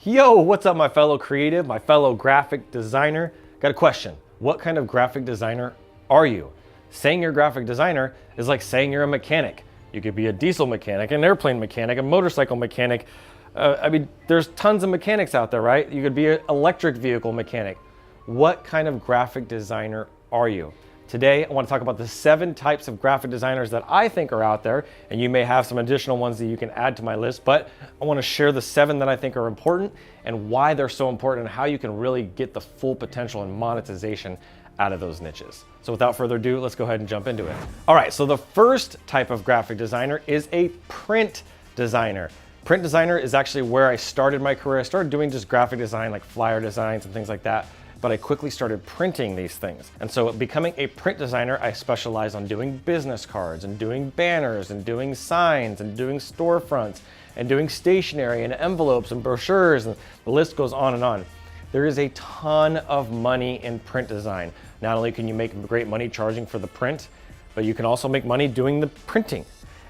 Yo, what's up my fellow creative, my fellow graphic designer? Got a question. What kind of graphic designer are you? Saying you're a graphic designer is like saying you're a mechanic. You could be a diesel mechanic, an airplane mechanic, a motorcycle mechanic. There's tons of mechanics out there, right? You could be an electric vehicle mechanic. What kind of graphic designer are you? Today, I want to talk about the 7 types of graphic designers that I think are out there, and you may have some additional ones that you can add to my list, but I want to share the 7 that I think are important and why they're so important and how you can really get the full potential and monetization out of those niches. So without further ado, let's go ahead and jump into it. All right, so the first type of graphic designer is a print designer. Print designer is actually where I started my career. I started doing just graphic design, like flyer designs and things like that, but I quickly started printing these things. And so becoming a print designer, I specialize on doing business cards and doing banners and doing signs and doing storefronts and doing stationery and envelopes and brochures, and the list goes on and on. There is a ton of money in print design. Not only can you make great money charging for the print, but you can also make money doing the printing.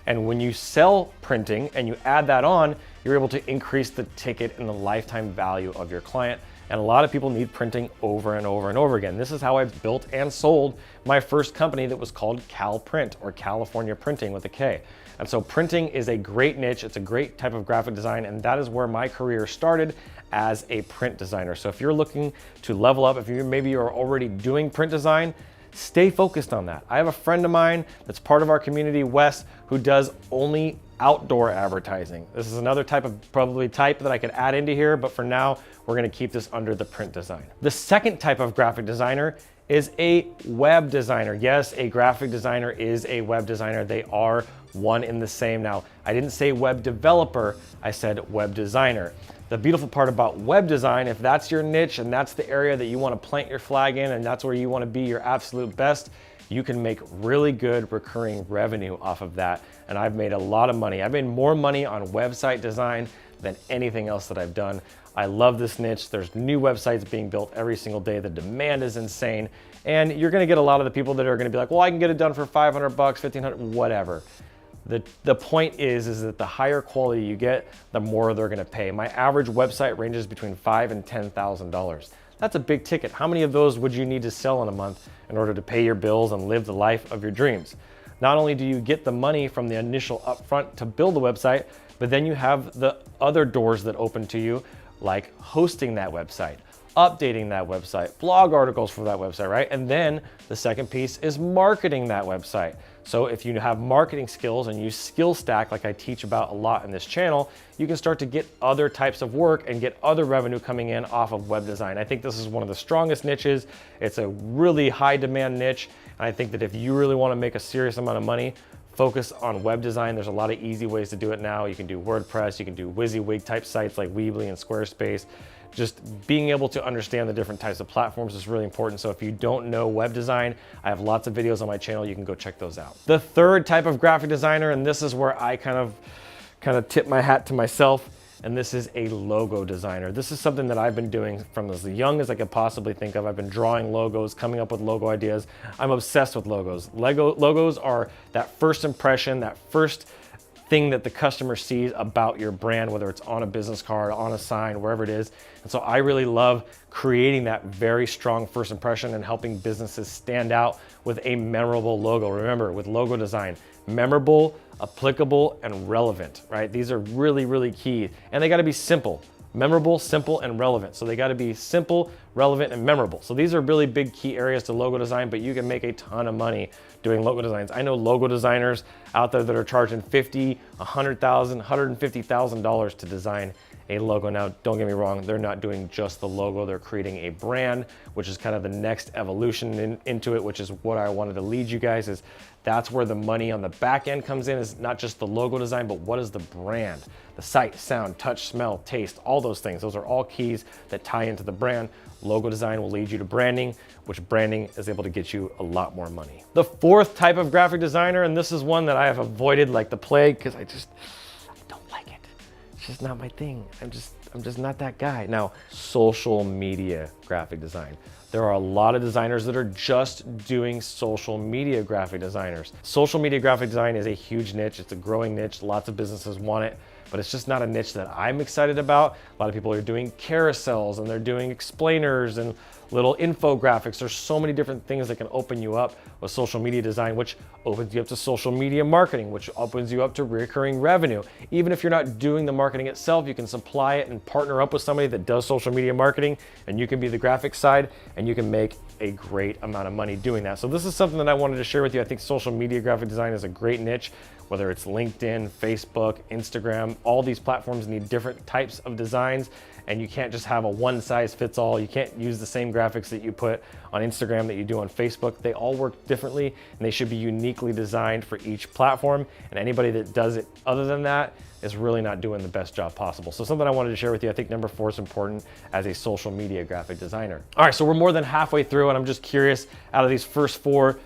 And when you sell printing and you add that on, you're able to increase the ticket and the lifetime value of your client. And a lot of people need printing over and over and over again. This is how I built and sold my first company that was called Cal Print, or California Printing with a K. And so printing is a great niche. It's a great type of graphic design, and that is where my career started as a print designer. So if you're looking to level up, if maybe you're already doing print design, stay focused on that. I have a friend of mine that's part of our community, Wes, who does only outdoor advertising. This is another type that I could add into here, but for now, we're gonna keep this under the print design. The second type of graphic designer is a web designer. Yes, a graphic designer is a web designer. They are one in the same. Now, I didn't say web developer, I said web designer. The beautiful part about web design, if that's your niche and that's the area that you want to plant your flag in and that's where you want to be your absolute best, you can make really good recurring revenue off of that. And I've made a lot of money. I've made more money on website design than anything else that I've done. I love this niche. There's new websites being built every single day. The demand is insane. And you're gonna get a lot of the people that are gonna be like, well, I can get it done for 500 bucks, 1500, whatever. The point is that the higher quality you get, the more they're gonna pay. My average website ranges between $5,000 and $10,000. That's a big ticket. How many of those would you need to sell in a month in order to pay your bills and live the life of your dreams? Not only do you get the money from the initial upfront to build the website, but then you have the other doors that open to you, like hosting that website, updating that website, blog articles for that website, right? And then the second piece is marketing that website. So if you have marketing skills and you skill stack, like I teach about a lot in this channel, you can start to get other types of work and get other revenue coming in off of web design. I think this is one of the strongest niches. It's a really high demand niche. And I think that if you really want to make a serious amount of money, focus on web design. There's a lot of easy ways to do it now. You can do WordPress, you can do WYSIWYG type sites like Weebly and Squarespace. Just being able to understand the different types of platforms is really important. So if you don't know web design, I have lots of videos on my channel. You can go check those out. The third type of graphic designer, and this is where I kind of tip my hat to myself, and this is a logo designer. This is something that I've been doing from as young as I could possibly think of. I've been drawing logos, coming up with logo ideas. I'm obsessed with logos. Logos are that first impression, that first thing that the customer sees about your brand, whether it's on a business card, on a sign, wherever it is. And so I really love creating that very strong first impression and helping businesses stand out with a memorable logo. Remember, with logo design, memorable, applicable, and relevant, right? These are really, really key. And they gotta be simple. Memorable, simple, and relevant. So they gotta be simple, relevant, and memorable. So these are really big key areas to logo design, but you can make a ton of money doing logo designs. I know logo designers out there that are charging $50,000, $100,000, $150,000 to design a logo. Now, don't get me wrong, they're not doing just the logo, they're creating a brand, which is kind of the next evolution into it, which is what I wanted to lead you guys, is that's where the money on the back end comes in, is not just the logo design, but what is the brand? The sight, sound, touch, smell, taste, all those things. Those are all keys that tie into the brand. Logo design will lead you to branding, which branding is able to get you a lot more money. The fourth type of graphic designer, and this is one that I have avoided like the plague because I don't like it. It's just not my thing. I'm just not that guy. Now, social media graphic design. There are a lot of designers that are just doing social media graphic designers. Social media graphic design is a huge niche. It's a growing niche. Lots of businesses want it. but it's just not a niche that I'm excited about. A lot of people are doing carousels and they're doing explainers and little infographics. There's so many different things that can open you up with social media design, which opens you up to social media marketing, which opens you up to recurring revenue. Even if you're not doing the marketing itself, you can supply it and partner up with somebody that does social media marketing, and you can be the graphic side and you can make a great amount of money doing that. So this is something that I wanted to share with you. I think social media graphic design is a great niche, whether it's LinkedIn, Facebook, Instagram. All these platforms need different types of designs, and you can't just have a one size fits all. You can't use the same graphics that you put on Instagram that you do on Facebook. They all work differently, and they should be uniquely designed for each platform. And anybody that does it other than that is really not doing the best job possible. So something I wanted to share with you. I think number 4 is important as a social media graphic designer. All right, so we're more than halfway through, and I'm just curious, out of these first 4,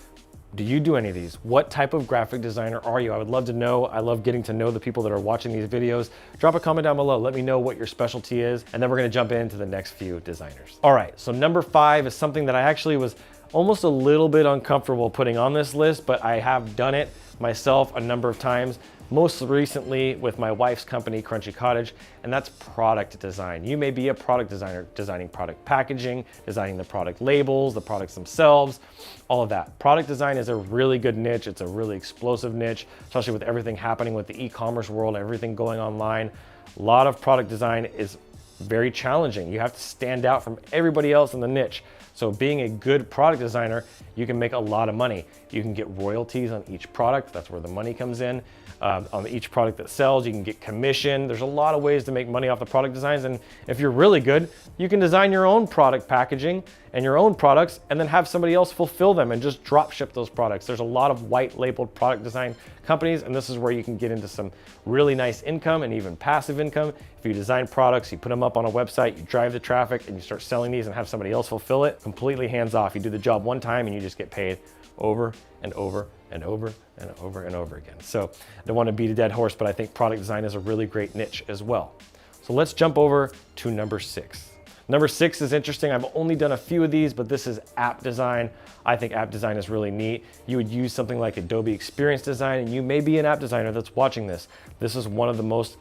do you do any of these? What type of graphic designer are you? I would love to know. I love getting to know the people that are watching these videos. Drop a comment down below. Let me know what your specialty is, and then we're gonna jump into the next few designers. All right, so number 5 is something that I actually was almost a little bit uncomfortable putting on this list, but I have done it myself a number of times. Most recently with my wife's company, Crunchy Cottage, and that's product design. You may be a product designer, designing product packaging, designing the product labels, the products themselves, all of that. Product design is a really good niche. It's a really explosive niche, especially with everything happening with the e-commerce world, everything going online. A lot of product design is very challenging. You have to stand out from everybody else in the niche. So being a good product designer, you can make a lot of money. You can get royalties on each product. That's where the money comes in. On each product that sells, you can get commission. There's a lot of ways to make money off the product designs. And if you're really good, you can design your own product packaging and your own products and then have somebody else fulfill them and just drop ship those products. There's a lot of white labeled product design companies, and this is where you can get into some really nice income and even passive income. If you design products, you put them up on a website, you drive the traffic, and you start selling these and have somebody else fulfill it, completely hands off. You do the job one time and you just get paid over and over and over and over and over again. So I don't want to beat a dead horse, but I think product design is a really great niche as well. So let's jump over to number 6. Number 6 is interesting. I've only done a few of these, but this is app design. I think app design is really neat. You would use something like Adobe Experience Design, and you may be an app designer that's watching this. This is one of the most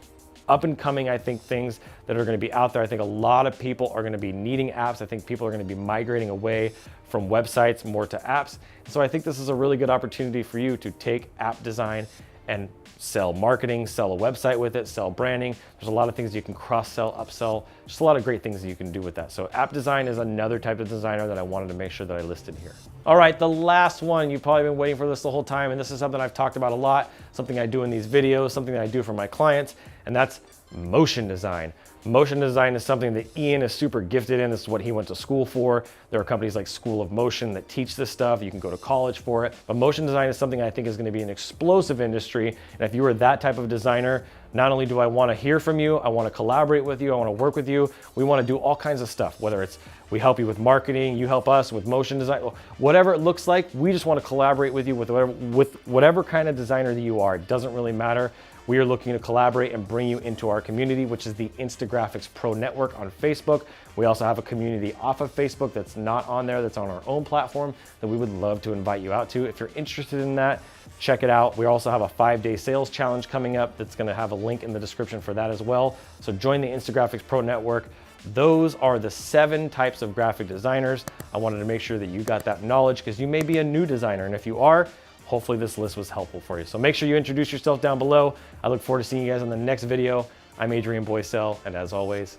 up and coming, I think, things that are going to be out there. I think a lot of people are going to be needing apps. I think people are going to be migrating away from websites more to apps. So I think this is a really good opportunity for you to take app design and sell marketing, sell a website with it, sell branding. There's a lot of things you can cross-sell, upsell, just a lot of great things that you can do with that. So app design is another type of designer that I wanted to make sure that I listed here. All right, the last one, you've probably been waiting for this the whole time, and this is something I've talked about a lot, something I do in these videos, something that I do for my clients, and that's motion design. Motion design is something that Ian is super gifted in. This is what he went to school for. There are companies like School of Motion that teach this stuff. You can go to college for it. But motion design is something I think is going to be an explosive industry. And if you are that type of designer, not only do I want to hear from you, I want to collaborate with you, I want to work with you. We want to do all kinds of stuff, whether it's we help you with marketing, you help us with motion design, whatever it looks like. We just want to collaborate with you with whatever kind of designer that you are. It doesn't really matter. We are looking to collaborate and bring you into our community, which is the Instagraphics Pro Network on Facebook. We also have a community off of Facebook that's not on there, that's on our own platform that we would love to invite you out to. If you're interested in that, check it out. We also have a 5-day sales challenge coming up that's going to have a link in the description for that as well. So join the Instagraphics Pro Network. Those are the 7 types of graphic designers. I wanted to make sure that you got that knowledge because you may be a new designer, and if you are, hopefully this list was helpful for you. So make sure you introduce yourself down below. I look forward to seeing you guys in the next video. I'm Adrian Boysel, and as always,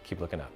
keep looking up.